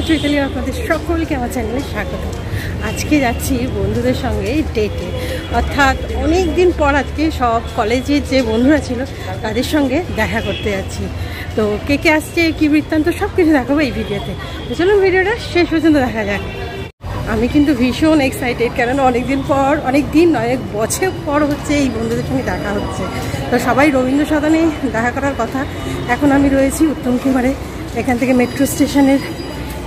চৈতালি, আপনাদের সকলকে আমার চ্যানেলে স্বাগত। আজকে যাচ্ছি বন্ধুদের সঙ্গে ডেটে, অর্থাৎ অনেক দিন পর আজকে সব কলেজের যে বন্ধুরা ছিল তাদের সঙ্গে দেখা করতে যাচ্ছি। তো কে কে আসছে, কী বৃত্তান্ত সব কিছু দেখাবো এই ভিডিওতে। তো চলুন ভিডিওটা শেষ পর্যন্ত দেখা যাক। আমি কিন্তু ভীষণ এক্সাইটেড, কেননা অনেক দিন অনেক বছর পর হচ্ছে এই বন্ধুদের সঙ্গে দেখা হচ্ছে। তো সবাই রবীন্দ্র সদনে দেখা করার কথা। এখন আমি রয়েছি উত্তম কুমারে, এখান থেকে মেট্রো স্টেশনের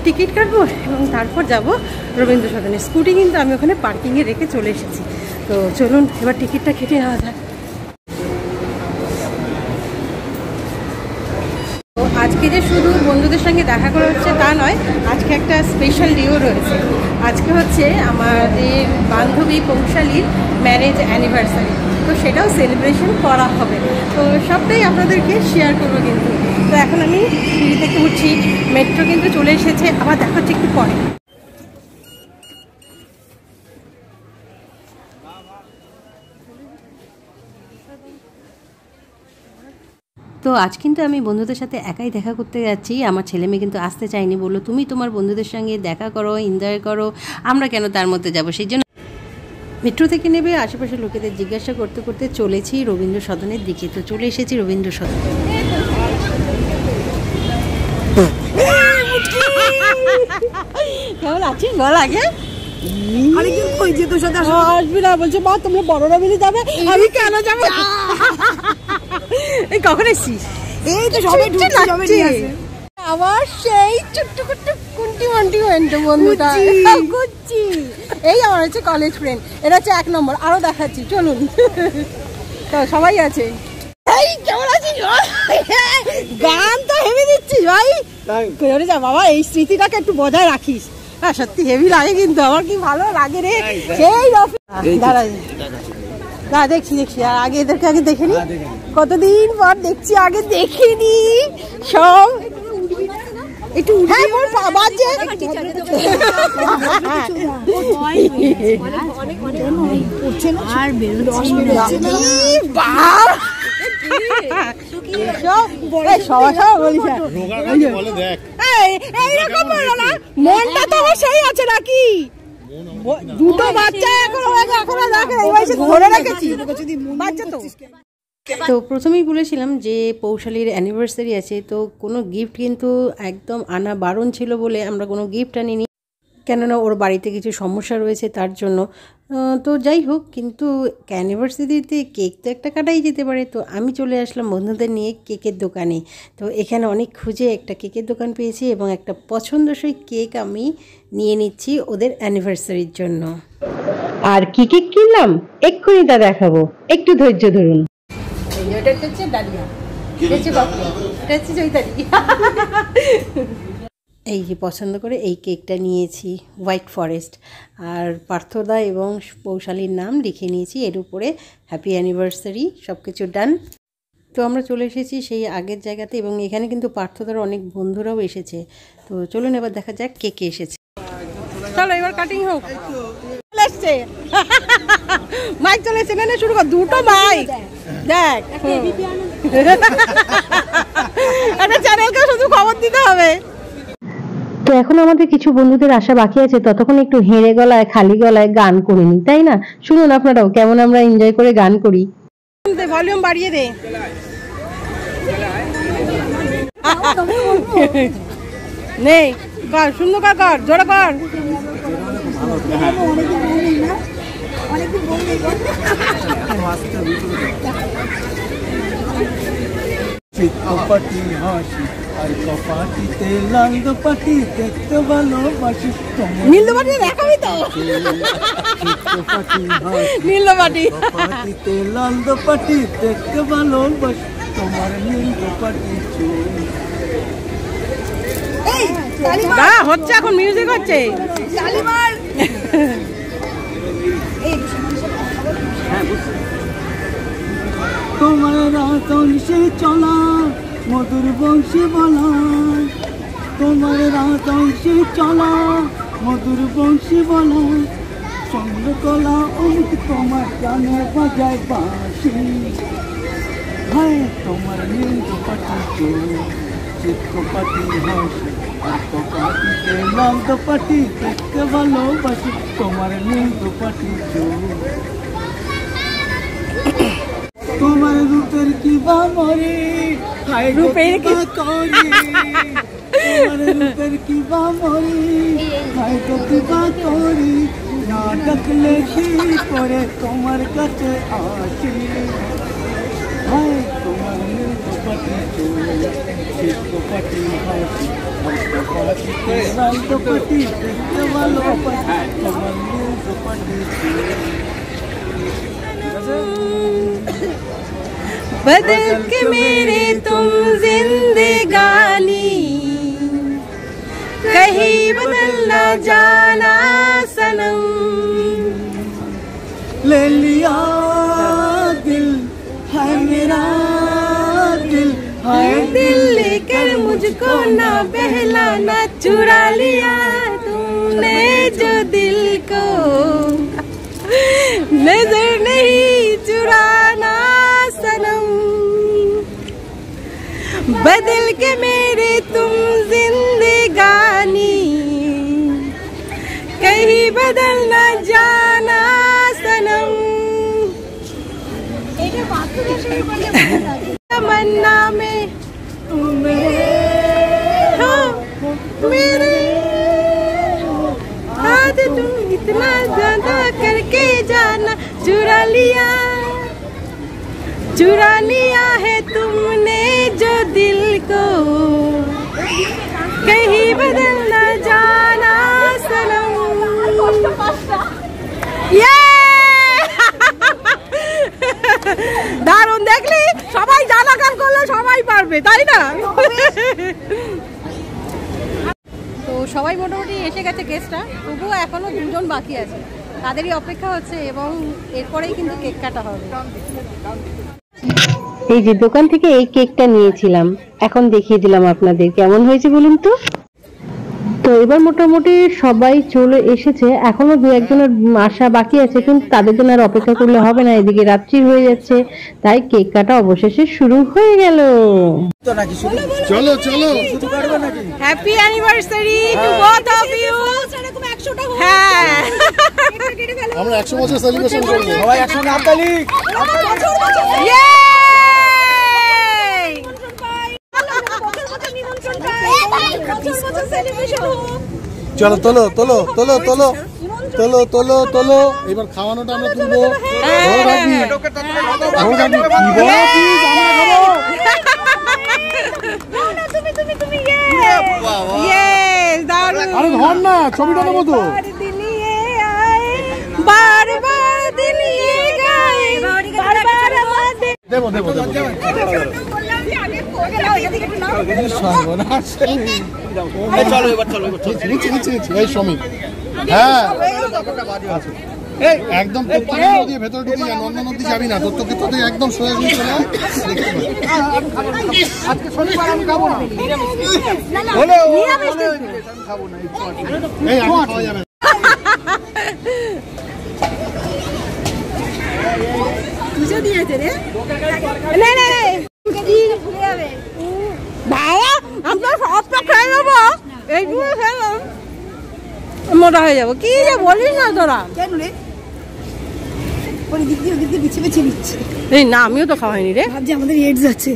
টিকিট কাটবো এবং তারপর যাব রবীন্দ্র সদনে। স্কুটি কিন্তু আমি ওখানে পার্কিংয়ে রেখে চলে এসেছি। তো চলুন এবার টিকিটটা কেটে নেওয়া যাক। তো আজকে যে শুধু বন্ধুদের সঙ্গে দেখা করা হচ্ছে তা নয়, আজকে একটা স্পেশাল ডেও রয়েছে। আজকে হচ্ছে আমাদের বান্ধবী পৌশালীর ম্যারেজ অ্যানিভার্সারি, তো সেটাও সেলিব্রেশন করা হবে। তো সবটাই আপনাদেরকে শেয়ার করবো কিন্তু। তো এখন আমি সিঁড়ি থেকে উঠছি, মেট্রো কিন্তু চলে এসেছে, আবার দেখা হচ্ছে একটু পরে। তো আজ কিন্তু আমি বন্ধুদের সাথে একাই দেখা করতে যাচ্ছি। আমার ছেলে মেয়ে কিন্তু আসতে চায়নি, বললো তুমি তোমার বন্ধুদের সঙ্গে দেখা করো, এনজয় করো, আমরা কেন তার মধ্যে যাবো। সেই জন্য মেট্রো থেকে নেবে আশেপাশের লোকেদের জিজ্ঞাসা করতে করতে চলেছি রবীন্দ্র সদনের দিকে। তো চলে এসেছি রবীন্দ্র সদন। কেমন আছিস বল আগে? আসবি না বলছে, মা তোমরা বড়রা মিলে যাবে, আমি কেন যাবো? এই কখন এসছিস? এই তো সবাই ঢুকছে। আবার সেই ছোট্ট ছোট্ট কুন্টি মান্টি বন্ধুটা গুচ্ছি। এই আমার হচ্ছে কলেজ ফ্রেন্ড, এটা হচ্ছে 1 নম্বর। আরো দেখাচ্ছি চলুন। তো সবাই আছে। এই কেমন আছিস? গান তো হেভি দিচ্ছিস ভাই। করে যা বাবা, এই স্মৃতিটাকে একটু বজায় রাখিস। হ্যাঁ সত্যি হেভি লাগে কিন্তু, আমার কি ভালো লাগে রে। সেই দাঁড়া না, দেখছি আর আগে এদেরকে আগে দেখেনি, কতদিন পর দেখছি, আগে দেখিনি সব। একটু হ্যাঁ বল আবার যে মনটা তো আমার সেই আছে নাকি? দুটো বাচ্চা ধরে রেখেছি বাচ্চা তো। তো প্রথমেই বলেছিলাম যে পৌশালীর অ্যানিভার্সারি আছে, তো কোনো গিফট কিন্তু একদম আনা বারণ ছিল বলে আমরা কোনো গিফট আনিনি, কেননা ওর বাড়িতে কিছু সমস্যা রয়েছে তার জন্য। তো যাই হোক, কিন্তু অ্যানিভার্সারিতে কেক তো একটা কাটাই যেতে পারে। তো আমি চলে আসলাম বন্ধুদের নিয়ে কেকের দোকানে। তো এখানে অনেক খুঁজে একটা কেকের দোকান পেয়েছি এবং একটা পছন্দসই কেক আমি নিয়ে নিচ্ছি ওদের অ্যানিভার্সারির জন্য। আর কি কেক কিনলাম এক্ষুনি তা দেখাবো, একটু ধৈর্য ধরুন। এই যে পছন্দ করে এই কেকটা নিয়েছি, হোয়াইট ফরেস্ট, আর পার্থদা এবং পৌশালীর নাম লিখে নিয়েছি এর উপরে, হ্যাপি অ্যানিভার্সারি, সব কিছু ডান। তো আমরা চলে এসেছি সেই আগের জায়গাতে, এবং এখানে কিন্তু পার্থদার অনেক বন্ধুরাও এসেছে। তো চলুন এবার দেখা যাক কে কে এসেছে। চলো এবার কাটিং হোক। এসছে মাইক চলে এসছে, না শুরু কর, দুটো মাইক দেখ। একটা চ্যানেলকে শুধু খবর দিতে হবে। তো এখন আমাদের কিছু বন্ধুদের আসা বাকি আছে, ততক্ষণ একটু হেঁড়ে গলায় খালি গলায় গান করে নি, তাই না? শুনুন আপনারাও কেমন আমরা এনজয় করে গান করি। ভলিউম বাড়িয়ে দে। নেই কর, সুন্দর কর, জোরে কর। চিত্তপাটি হাসি আর কপাটিতে লাল পাটি দেখতে ভালোবাসি। নীলদোপাটি দেখাবি তো? চিত্তপাটি হাসি নীলদোপাটি কপাটিতে লাল পাটি দেখতে ভালোবাসি, তোমার নীলদোপাটি চুল। না হচ্ছে, এখন মিউজিক হচ্ছে। তোমার রাতংশে চলা মধুর বংশী বলা, তোমার রাতংশে চলা মধুর বংশী বলা, চন্দ্রকলা অমুক তোমার গানে বাজায় বাঁশি। হায় তোমার নীলদোপাটি চোখ, চিত্তপাটি হাসি পাটিতে লাল দোপাটি দেখতে ভালোবাসি তোমার নীল দোপাটি তোমার রূপের কি বামরে রূপের কি করি তোমার রূপের কি বামরে হাই তো কি বা করি না ডাকলে কি করে তোমার কাছে আসি হাই তোমার নীল দোপাটি দোপাটি লাল দোপাটি দেখতে ভালোবাসি তোমার নীল দোপাটি बदल के मेरे तुम जिंदगानी कहीं बदल ना जाना सनम ले लिया दिल है मेरा दिल है दिल लेकर मुझको ना बहलाना चुरा लिया तुमने जो दिल को नजर नहीं चुराना सनम बदल के मेरे तुम जिंदगानी कहीं बदल न जाना सनम तमन्ना में मेरे आज तुम इतना ज्यादा करके जाना चुरा लिया है तुमने जो दिल को कहीं बदल न जाना सनम দারুণ দেখলি সবাই জানা গান করলে সবাই পারবে তাই না তো সবাই মোটামুটি এসে গেছে গেস্টরা তবুও এখনো দুজন বাকি আছে তাদেরই অপেক্ষা হচ্ছে এবং এরপরেই কিন্তু কেক কাটা হবে এই যে দোকান থেকে এই কেকটা নিয়েছিলাম এখন দেখিয়ে দিলাম আপনাদের কেমন হয়েছে বলুন তো তো এবার মোটামুটি সবাই চলে এসেছে এখনো দু একজনের আসা বাকি আছে কিন্তু তাদের জন্য আর অপেক্ষা করলে হবে না এদিকে রাত্রি হয়ে যাচ্ছে তাই কেক কাটা অবশেষে শুরু হয়ে গেল চলো চলো শুরু করবে নাকি happy anniversary to both of you এরকম 100টা হোক হ্যাঁ আমরা 100 বছর সেলিব্রেশন করব সবাই একসঙ্গে হাততালি ইয়ে চলো তোলো তোলো তোলো তোলো তোলো তোলো তোলো এবার খাওয়ানোটা আমরা তুলবো আরে ধর না ছবিটা নেবো তো দেবো দেবো দেবো হ্যাঁ একদম দিয়ে ভেতরে ঢুকে যা নন্দন অব্দি যাবি না তোর তোকে তোদের একদম সোজা চলে আজকে শনিবার আমি খাবো না এই আমি খাওয়া যাবে তুই দিয়েছে রে না না বাবা আমরা সবটা খেয়ে নেবো এইগুলো খেলাম মোটা হয়ে যাবো কি যে বলিস না তোরা এই না আমিও তো খাওয়াইনি রে ভাবছি আমাদের এডস আছে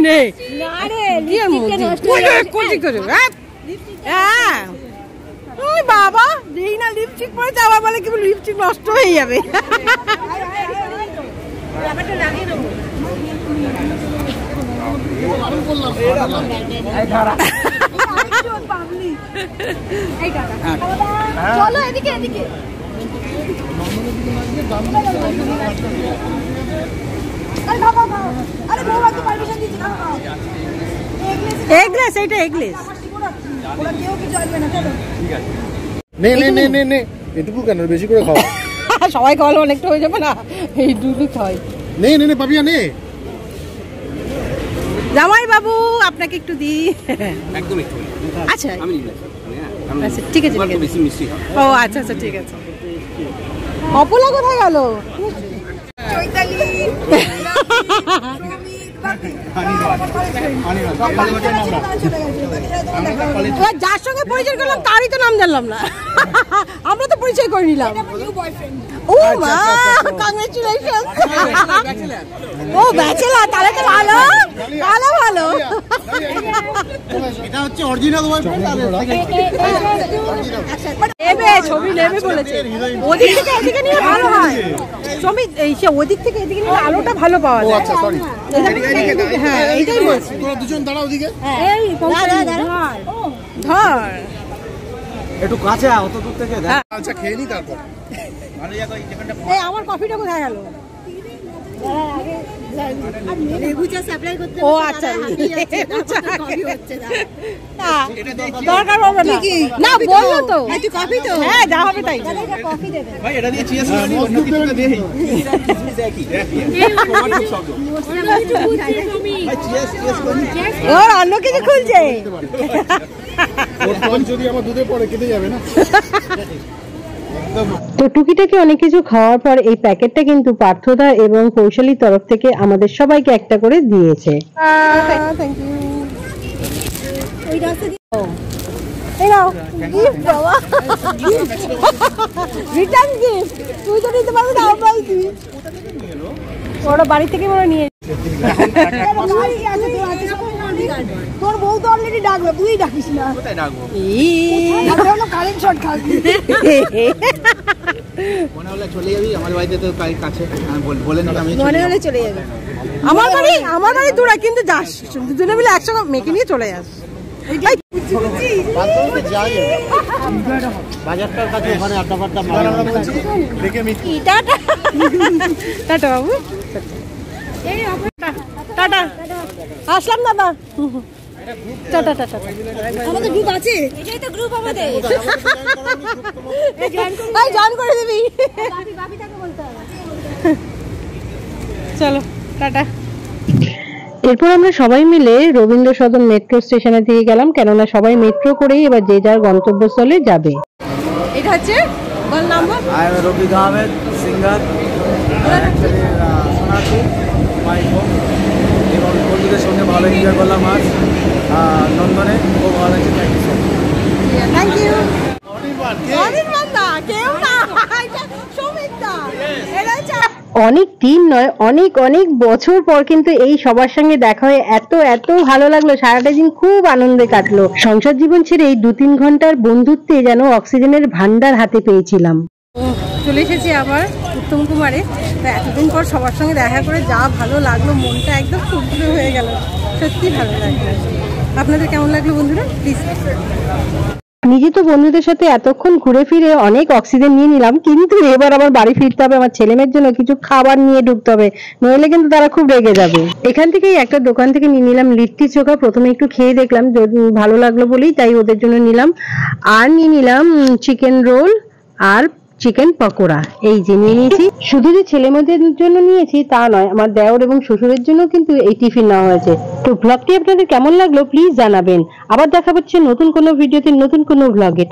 নেই বাবা দিই না লিপস্টিক পরে যাওয়া বলে কি লিপস্টিক নষ্ট হয়ে যাবে চলো এদিকে এদিকে এগলেস এইটা এগলেস নে নে নে নে নে এটুকু কেন বেশি করে খাও সবাই খাওয়ালে অনেকটা হয়ে যাবে না এই দুটো খাই নে নে নে পাবিয়া নে জামাই বাবু আপনাকে একটু দি একদম একটু আচ্ছা আমি নিলাম আচ্ছা ঠিক আছে বেশি মিষ্টি ও আচ্ছা আচ্ছা ঠিক আছে অপলা কোথায় গেল যার সঙ্গে পরিচয় করলাম তারই তো নাম জানলাম না, আমরা তো পরিচয় করে নিলাম। ও মা, কংগ্রেচুলেশন। ও ব্যাচেলার, তাহলে তো ভালো ভালো ভালো। এটা হচ্ছে অরিজিনাল বয়ফ্রেন্ড। নেবে ছবি নেবে বলেছে, ওদিক থেকে এদিকে নিয়ে ভালো হয় ছবি, ওদিক থেকে এদিকে নিয়ে আলোটা ভালো পাওয়া যায়। আচ্ছা সরি, হ্যাঁ এইটাই বলছি। তোরা দুজন দাঁড়াও ওদিকে। ধর একটু কাছে অত দূর থেকে দেখ। আচ্ছা খেয়ে নি তারপর। এই আমার কফিটা কোথায় গেল? ও আচ্ছা, দরকার হবে না, না বললো তো কফি তো, হ্যাঁ যা হবে তাই। ভাই এটা দিয়ে চিয়ার্স করে নি, অন্য কিছু তো দেই। ওর অন্য কিছু খুলছে। ওর ফোন যদি আমার দুধে পড়ে কেটে যাবে না। তো টুকিটাকে অনেক কিছু খাওয়ার পর এই প্যাকেটটা কিন্তু পার্থদা এবং কৌশলীর তরফ থেকে আমাদের সবাইকে একটা করে দিয়েছে। ওরা বাড়ি থেকে মনে নিয়ে তোর বউ তো অলরেডি ডাকবে, তুই ডাকিস না। কোথায় ডাকবো? কারেন্ট শর্ট খাবি, মনে হলে চলে যাবি আমার বাড়িতে, তো কাছে বলে নিলাম আমি মনে হলে চলে যাবে। আমার বাড়ি দূরে, কিন্তু যাস দুজনে মিলে একসঙ্গে মেখে নিয়ে চলে যাস। বাজারটার কাছে ওখানে আড্ডা ফাড্ডা টাটা বাবু, টাটা, আসলাম দাদা, টাটা টাটা। আমাদের গ্রুপ আছে, এটাই তো গ্রুপ আমাদের, জয়েন করে দিবি। চলো টাটা। এরপর আমরা সবাই মিলে রবীন্দ্র সদন মেট্রো স্টেশনের দিকে গেলাম, কেননা সবাই মেট্রো করেই এবার যে যার গন্তব্যস্থলে যাবে। এটা হচ্ছে বল নাম বল। রফিক আহমেদ সিঙ্গার, সোনাথি মাই হোম, এবং বন্ধুদের সঙ্গে ভালো এনজয় করলাম আজ নন্দনে, খুব ভালো লাগছে। Thank you. কেউ না, অনেক দিন নয়, অনেক অনেক বছর পর কিন্তু এই সবার সঙ্গে দেখা হয়ে এত এত ভালো লাগলো, সারাটা দিন খুব আনন্দে কাটলো। সংসার জীবন ছেড়ে এই 2-3 ঘন্টার বন্ধুত্বে যেন অক্সিজেনের ভান্ডার হাতে পেয়েছিলাম। চলে এসেছি আবার উত্তম কুমারে, তো এতদিন পর সবার সঙ্গে দেখা করে যা ভালো লাগলো, মনটা একদম ফুরফুরে হয়ে গেল, সত্যি ভালো লাগলো। আপনাদের কেমন লাগলো বন্ধুরা প্লিজ। নিজে তো বন্ধুদের সাথে এতক্ষণ ঘুরে ফিরে অনেক অক্সিজেন নিয়ে নিলাম, কিন্তু এবার আবার বাড়ি ফিরতে হবে, আমার ছেলেমেয়ের জন্য কিছু খাবার নিয়ে ঢুকতে হবে, নইলে কিন্তু তারা খুব রেগে যাবে। এখান থেকেই একটা দোকান থেকে নিয়ে নিলাম লিট্টি চোখা, প্রথমে একটু খেয়ে দেখলাম, ভালো লাগলো বলেই তাই ওদের জন্য নিলাম। আর নিয়ে নিলাম চিকেন রোল আর চিকেন পকোড়া, এই যে নিয়ে নিয়েছি। শুধু যে ছেলে মেয়েদের জন্য নিয়েছি তা নয়, আমার দেওর এবং শ্বশুরের জন্য কিন্তু এই টিফিন নেওয়া হয়েছে। তো ব্লগটি আপনাদের কেমন লাগলো প্লিজ জানাবেন। আবার দেখা হচ্ছে নতুন কোনো ভিডিওতে, নতুন কোনো ব্লগে।